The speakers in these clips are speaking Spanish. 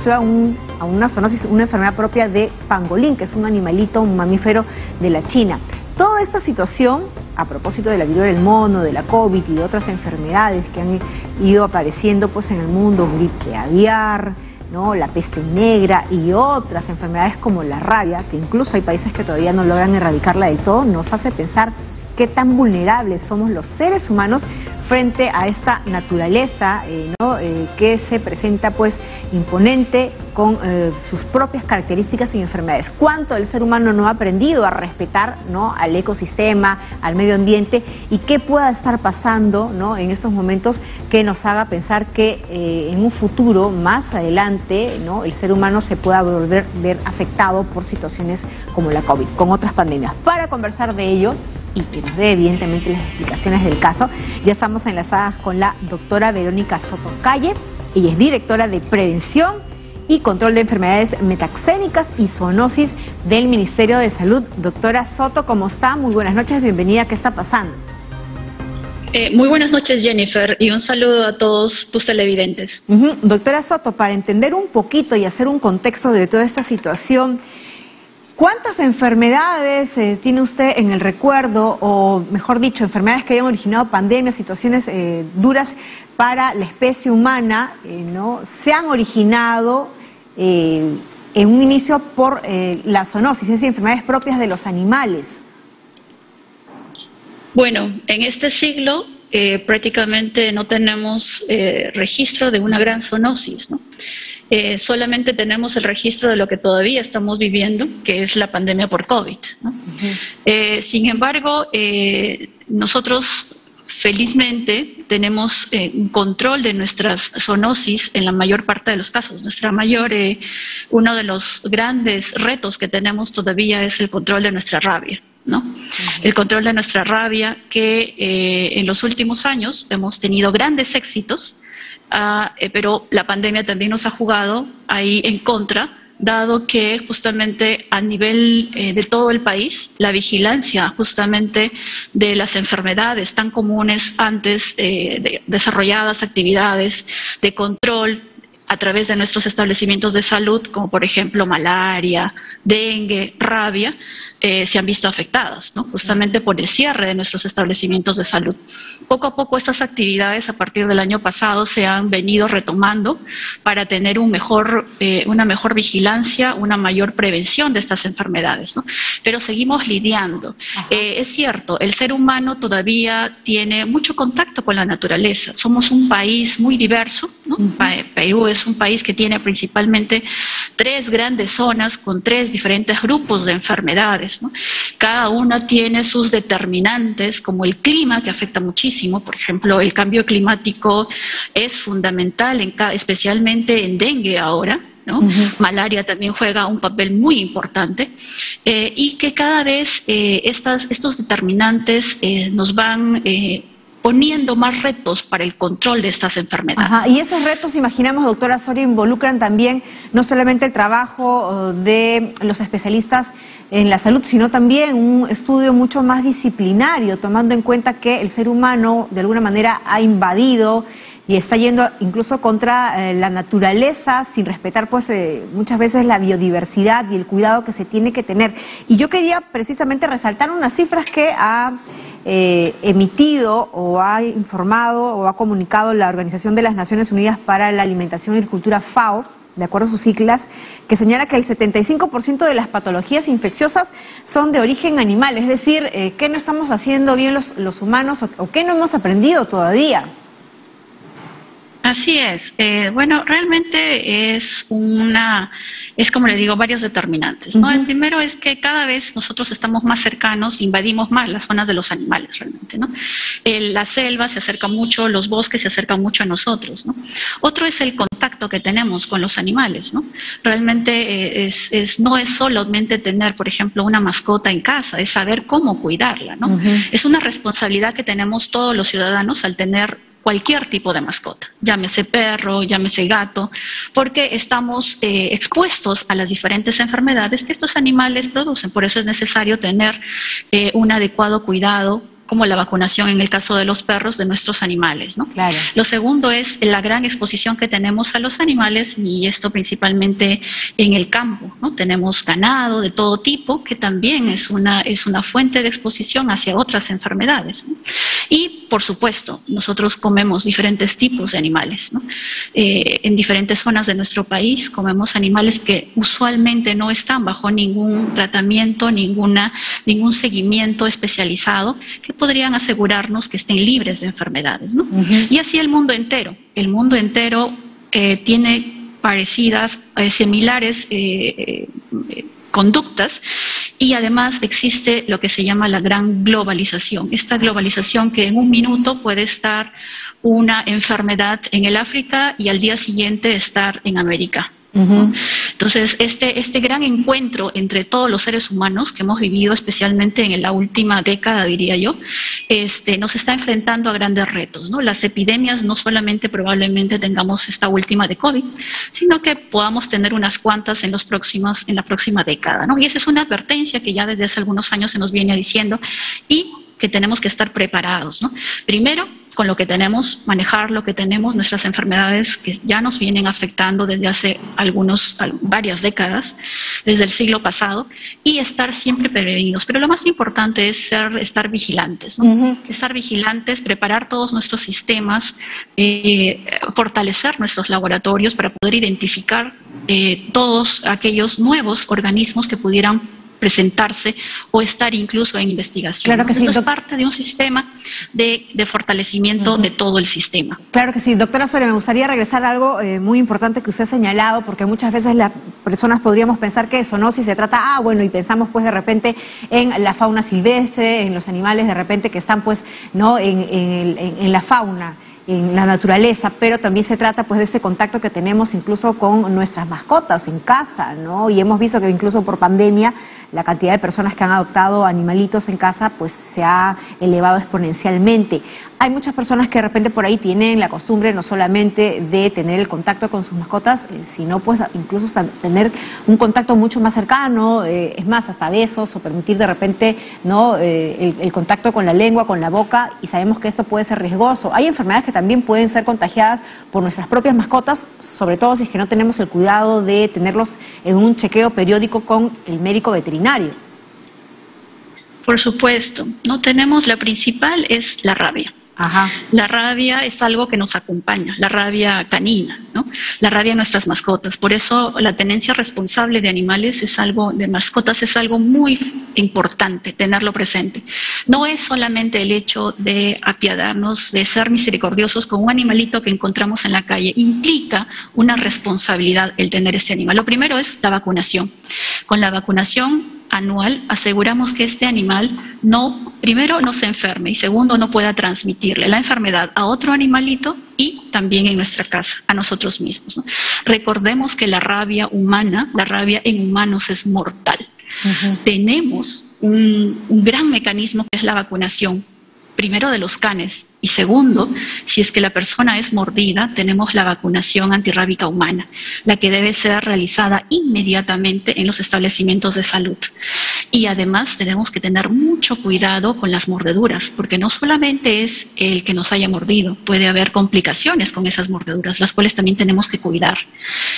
conoció a una zoonosis, una enfermedad propia de pangolín, que es un animalito, un mamífero de la China. Toda esta situación, a propósito de la viruela del mono, de la COVID y de otras enfermedades que han ido apareciendo pues en el mundo, gripe aviar, ¿no?, la peste negra y otras enfermedades como la rabia, que incluso hay países que todavía no logran erradicarla del todo, nos hace pensar qué tan vulnerables somos los seres humanos frente a esta naturaleza que se presenta pues imponente con sus propias características y enfermedades. ¿Cuánto el ser humano no ha aprendido a respetar, ¿no?, al ecosistema, al medio ambiente, y qué pueda estar pasando, ¿no?, en estos momentos que nos haga pensar que en un futuro más adelante, ¿no?, el ser humano se pueda volver ver afectado por situaciones como la COVID, con otras pandemias? Para conversar de ello y que nos dé evidentemente las explicaciones del caso, ya estamos enlazadas con la doctora Verónica Soto Calle. Ella es directora de Prevención y Control de Enfermedades Metaxénicas y Zoonosis del Ministerio de Salud. Doctora Soto, ¿cómo está? Muy buenas noches, bienvenida. ¿Qué está pasando? Muy buenas noches, Jennifer, y un saludo a todos tus televidentes. Doctora Soto, para entender un poquito y hacer un contexto de toda esta situación, ¿cuántas enfermedades tiene usted en el recuerdo, o mejor dicho, enfermedades que hayan originado pandemias, situaciones duras para la especie humana, ¿no?, se han originado en un inicio por la zoonosis, es decir, enfermedades propias de los animales? Bueno, en este siglo prácticamente no tenemos registro de una gran zoonosis, ¿no? Solamente tenemos el registro de lo que todavía estamos viviendo, que es la pandemia por COVID, ¿no? Sin embargo, nosotros felizmente tenemos un control de nuestras zoonosis en la mayor parte de los casos. Uno de los grandes retos que tenemos todavía es el control de nuestra rabia, ¿no? El control de nuestra rabia, que en los últimos años hemos tenido grandes éxitos. Pero la pandemia también nos ha jugado ahí en contra, dado que justamente a nivel de todo el país, la vigilancia justamente de las enfermedades tan comunes antes de desarrolladas actividades de control a través de nuestros establecimientos de salud, como por ejemplo malaria, dengue, rabia, se han visto afectadas, ¿no?, justamente por el cierre de nuestros establecimientos de salud. Poco a poco estas actividades a partir del año pasado se han venido retomando para tener una mejor vigilancia, una mayor prevención de estas enfermedades, ¿no? Pero seguimos lidiando. Es cierto, el ser humano todavía tiene mucho contacto con la naturaleza. Somos un país muy diverso, ¿no? Perú es un país que tiene principalmente 3 grandes zonas con 3 diferentes grupos de enfermedades, ¿no? Cada una tiene sus determinantes, como el clima, que afecta muchísimo. Por ejemplo, el cambio climático es fundamental, especialmente en dengue ahora, ¿no? Malaria también juega un papel muy importante, y que cada vez estos determinantes nos van poniendo más retos para el control de estas enfermedades. Y esos retos, imaginamos, doctora Soria, involucran también no solamente el trabajo de los especialistas en la salud, sino también un estudio mucho más disciplinario, tomando en cuenta que el ser humano de alguna manera ha invadido y está yendo incluso contra la naturaleza, sin respetar pues muchas veces la biodiversidad y el cuidado que se tiene que tener. Y yo quería precisamente resaltar unas cifras que ha emitido o ha informado o ha comunicado la Organización de las Naciones Unidas para la Alimentación y Agricultura, FAO, de acuerdo a sus siglas, que señala que el 75% de las patologías infecciosas son de origen animal. Es decir, ¿qué no estamos haciendo bien los humanos o qué no hemos aprendido todavía? Así es. Bueno, realmente es como le digo, varios determinantes, ¿no? El primero es que cada vez nosotros estamos más cercanos, invadimos más las zonas de los animales realmente, ¿no? La selva se acerca mucho, los bosques se acercan mucho a nosotros, ¿no? Otro es el contacto que tenemos con los animales, ¿no? Realmente no es solamente tener, por ejemplo, una mascota en casa, es saber cómo cuidarla, ¿no? Es una responsabilidad que tenemos todos los ciudadanos al tener cualquier tipo de mascota, llámese perro, llámese gato, porque estamos expuestos a las diferentes enfermedades que estos animales producen. Por eso es necesario tener un adecuado cuidado como la vacunación en el caso de los perros de nuestros animales, ¿no? Claro. Lo segundo es la gran exposición que tenemos a los animales, y esto principalmente en el campo, ¿no? Tenemos ganado de todo tipo, que también es una fuente de exposición hacia otras enfermedades, ¿no? Y, por supuesto, nosotros comemos diferentes tipos de animales, ¿no? En diferentes zonas de nuestro país comemos animales que usualmente no están bajo ningún tratamiento, ningún seguimiento especializado, que podrían asegurarnos que estén libres de enfermedades, ¿no? Y así el mundo entero. El mundo entero tiene parecidas, similares conductas, y además existe lo que se llama la gran globalización. Esta globalización que en un minuto puede estar una enfermedad en el África y al día siguiente estar en América. ¿No? Entonces, este gran encuentro entre todos los seres humanos que hemos vivido, especialmente en la última década, diría yo, nos está enfrentando a grandes retos, ¿no? Las epidemias, no solamente probablemente tengamos esta última de COVID, sino que podamos tener unas cuantas en la próxima década, ¿no? Y esa es una advertencia que ya desde hace algunos años se nos viene diciendo, y que tenemos que estar preparados, ¿no? Primero, con lo que tenemos, manejar lo que tenemos, nuestras enfermedades que ya nos vienen afectando desde hace varias décadas, desde el siglo pasado, y estar siempre prevenidos. Pero lo más importante es estar vigilantes, ¿no? Estar vigilantes, preparar todos nuestros sistemas, fortalecer nuestros laboratorios para poder identificar todos aquellos nuevos organismos que pudieran presentarse o estar incluso en investigación. Claro que sí, esto es parte de un sistema de fortalecimiento de todo el sistema. Claro que sí. Doctora Soria, me gustaría regresar a algo muy importante que usted ha señalado, porque muchas veces las personas podríamos pensar que eso, ¿no? Si se trata, bueno, y pensamos pues de repente en la fauna silvestre, en los animales de repente que están pues, ¿no? en la fauna, en la naturaleza, pero también se trata pues de ese contacto que tenemos incluso con nuestras mascotas en casa, ¿no? Y hemos visto que incluso por pandemia la cantidad de personas que han adoptado animalitos en casa pues se ha elevado exponencialmente. Hay muchas personas que de repente por ahí tienen la costumbre no solamente de tener el contacto con sus mascotas, sino pues incluso hasta tener un contacto mucho más cercano, es más, hasta besos, o permitir de repente, ¿no? el contacto con la lengua, con la boca, y sabemos que esto puede ser riesgoso. Hay enfermedades que también pueden ser contagiadas por nuestras propias mascotas, sobre todo si es que no tenemos el cuidado de tenerlos en un chequeo periódico con el médico veterinario. Por supuesto, no tenemos, la principal es la rabia. Ajá. La rabia es algo que nos acompaña, la rabia canina, ¿no? La rabia de nuestras mascotas. Por eso la tenencia responsable de animales de mascotas es algo muy importante, tenerlo presente. No es solamente el hecho de apiadarnos, de ser misericordiosos con un animalito que encontramos en la calle. Implica una responsabilidad el tener este animal. Lo primero es la vacunación. Con la vacunación anual aseguramos que este animal primero no se enferme, y segundo no pueda transmitirle la enfermedad a otro animalito y también en nuestra casa, a nosotros mismos, ¿no? Recordemos que la rabia en humanos es mortal. Tenemos un gran mecanismo que es la vacunación, primero de los canes, y segundo, si es que la persona es mordida, tenemos la vacunación antirrábica humana, la que debe ser realizada inmediatamente en los establecimientos de salud. Y además tenemos que tener mucho cuidado con las mordeduras, porque no solamente es el que nos haya mordido, puede haber complicaciones con esas mordeduras, las cuales también tenemos que cuidar.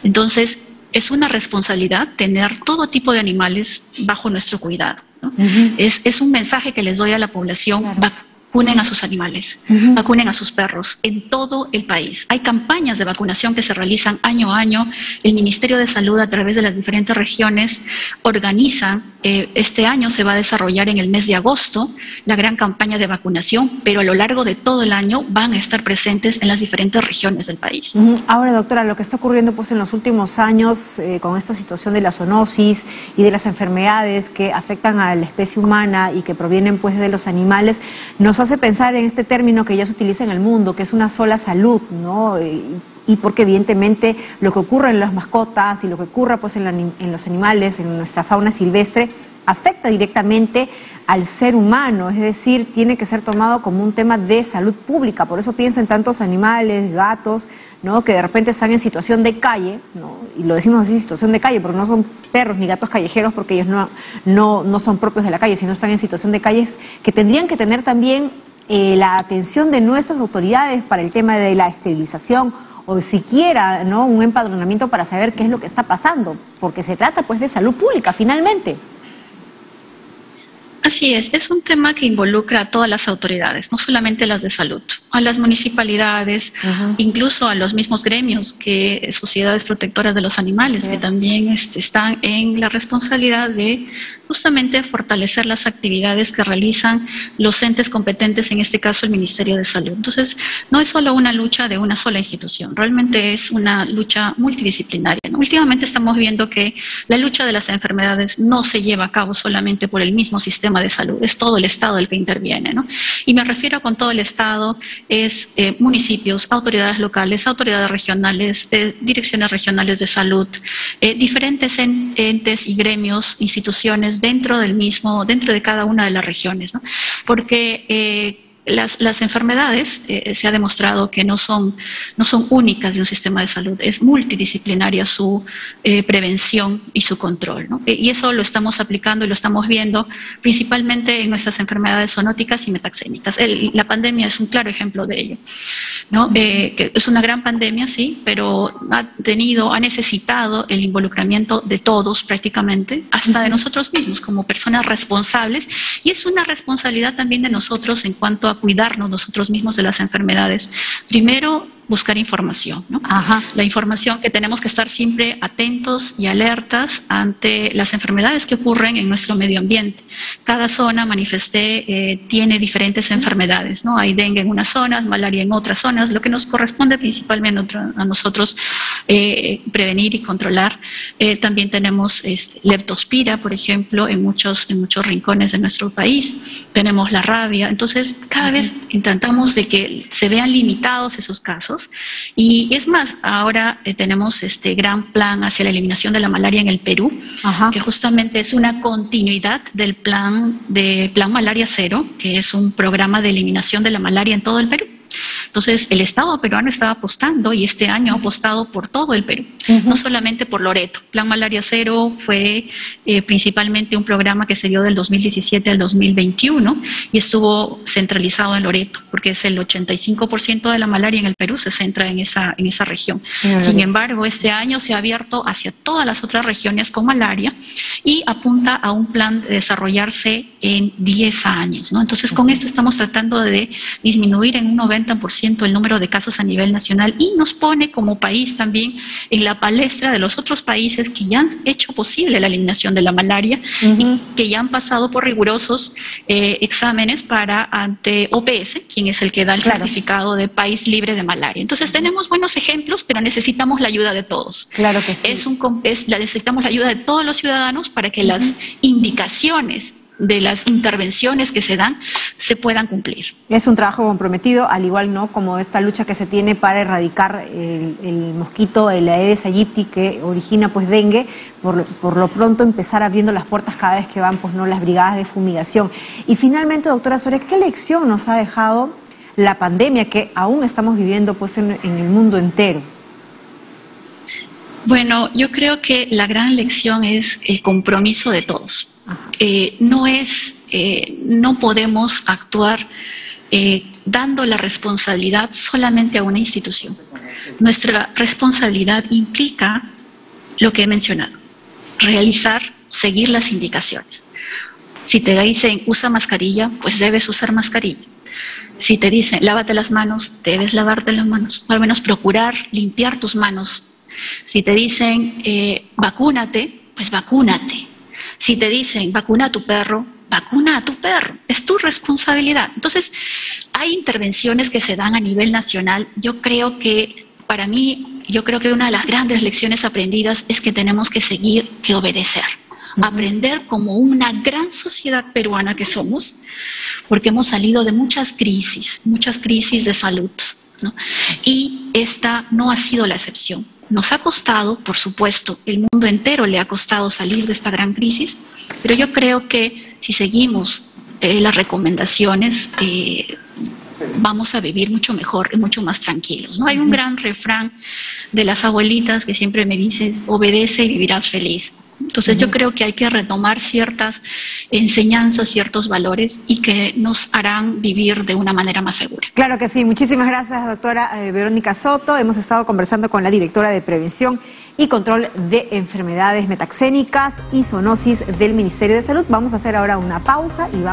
Entonces, es una responsabilidad tener todo tipo de animales bajo nuestro cuidado, ¿no? Es un mensaje que les doy a la población. Claro. Vacunen a sus animales, vacunen a sus perros en todo el país. Hay campañas de vacunación que se realizan año a año. El Ministerio de Salud, a través de las diferentes regiones, organiza, este año se va a desarrollar en el mes de agosto la gran campaña de vacunación, pero a lo largo de todo el año van a estar presentes en las diferentes regiones del país. Ahora, doctora, lo que está ocurriendo pues en los últimos años con esta situación de la zoonosis y de las enfermedades que afectan a la especie humana y que provienen pues de los animales, nos hace pensar en este término que ya se utiliza en el mundo, que es una sola salud, ¿no? y porque evidentemente lo que ocurre en las mascotas y lo que ocurre pues en los animales, en nuestra fauna silvestre, afecta directamente al ser humano, es decir, tiene que ser tomado como un tema de salud pública. Por eso pienso en tantos animales, gatos, ¿no?, que de repente están en situación de calle, ¿no?, y lo decimos así, situación de calle, porque no son perros ni gatos callejeros, porque ellos no son propios de la calle, sino están en situación de calles, que tendrían que tener también la atención de nuestras autoridades para el tema de la esterilización, o siquiera, ¿no?, un empadronamiento para saber qué es lo que está pasando, porque se trata pues de salud pública finalmente. Así es un tema que involucra a todas las autoridades, no solamente las de salud, a las municipalidades, incluso a los mismos gremios, que sociedades protectoras de los animales, que también están en la responsabilidad de justamente fortalecer las actividades que realizan los entes competentes, en este caso el Ministerio de Salud. Entonces, no es solo una lucha de una sola institución, realmente es una lucha multidisciplinaria, ¿no? Últimamente estamos viendo que la lucha de las enfermedades no se lleva a cabo solamente por el mismo sistema de salud, es todo el Estado el que interviene, ¿no? Y me refiero con todo el Estado, es municipios, autoridades locales, autoridades regionales, direcciones regionales de salud, diferentes entes y gremios, instituciones dentro de cada una de las regiones, ¿no? Porque las enfermedades se ha demostrado que no son únicas de un sistema de salud, es multidisciplinaria su prevención y su control, ¿no? Y eso lo estamos aplicando y lo estamos viendo principalmente en nuestras enfermedades zoonóticas y metaxémicas. La pandemia es un claro ejemplo de ello, ¿no? Que es una gran pandemia, sí, pero ha necesitado el involucramiento de todos prácticamente, hasta de nosotros mismos como personas responsables, y es una responsabilidad también de nosotros en cuanto a cuidarnos nosotros mismos de las enfermedades. Primero, buscar información, ¿no? La información, que tenemos que estar siempre atentos y alertas ante las enfermedades que ocurren en nuestro medio ambiente. Cada zona, manifesté, tiene diferentes enfermedades, ¿no? Hay dengue en unas zonas, malaria en otras zonas, lo que nos corresponde principalmente a nosotros prevenir y controlar. También tenemos leptospira, por ejemplo, en muchos rincones de nuestro país. Tenemos la rabia. Entonces, cada vez intentamos de que se vean limitados esos casos. Y es más, ahora tenemos este gran plan hacia la eliminación de la malaria en el Perú, que justamente es una continuidad del plan Malaria Cero, que es un programa de eliminación de la malaria en todo el Perú. Entonces, el Estado peruano estaba apostando, y este año ha apostado por todo el Perú, no solamente por Loreto. Plan Malaria Cero fue principalmente un programa que se dio del 2017 al 2021 y estuvo centralizado en Loreto, porque es el 85% de la malaria en el Perú se centra en esa región. Sin embargo, este año se ha abierto hacia todas las otras regiones con malaria y apunta a un plan de desarrollarse en 10 años, ¿no? Entonces, con esto estamos tratando de disminuir en un 90% el número de casos a nivel nacional, y nos pone como país también en la palestra de los otros países que ya han hecho posible la eliminación de la malaria y que ya han pasado por rigurosos exámenes ante OPS, quien es el que da el certificado de país libre de malaria. Entonces, tenemos buenos ejemplos, pero necesitamos la ayuda de todos. Claro que sí. Necesitamos la ayuda de todos los ciudadanos para que las indicaciones de las intervenciones que se dan se puedan cumplir. Es un trabajo comprometido, al igual, ¿no?, como esta lucha que se tiene para erradicar el mosquito, el Aedes aegypti, que origina pues dengue. Por lo pronto empezar abriendo las puertas cada vez que van pues no las brigadas de fumigación. Y finalmente, doctora Soria, ¿qué lección nos ha dejado la pandemia que aún estamos viviendo pues en el mundo entero? Bueno, yo creo que la gran lección es el compromiso de todos. No podemos actuar dando la responsabilidad solamente a una institución. Nuestra responsabilidad implica lo que he mencionado: seguir las indicaciones. Si te dicen usa mascarilla, pues debes usar mascarilla. Si te dicen lávate las manos, debes lavarte las manos, o al menos procurar limpiar tus manos. Si te dicen vacúnate, pues vacúnate. Si te dicen vacuna a tu perro, vacuna a tu perro. Es tu responsabilidad. Entonces, hay intervenciones que se dan a nivel nacional. Yo creo que una de las grandes lecciones aprendidas es que tenemos que obedecer. Aprender como una gran sociedad peruana que somos, porque hemos salido de muchas crisis de salud. ¿no? Y esta no ha sido la excepción. Nos ha costado, por supuesto, el mundo entero le ha costado salir de esta gran crisis, pero yo creo que si seguimos las recomendaciones, vamos a vivir mucho mejor y mucho más tranquilos, ¿no? Hay un gran refrán de las abuelitas que siempre me dicen, obedece y vivirás feliz. Entonces yo creo que hay que retomar ciertas enseñanzas, ciertos valores y que nos harán vivir de una manera más segura. Claro que sí. Muchísimas gracias, doctora Verónica Soto. Hemos estado conversando con la directora de Prevención y Control de Enfermedades Metaxénicas y Zoonosis del Ministerio de Salud. Vamos a hacer ahora una pausa y vamos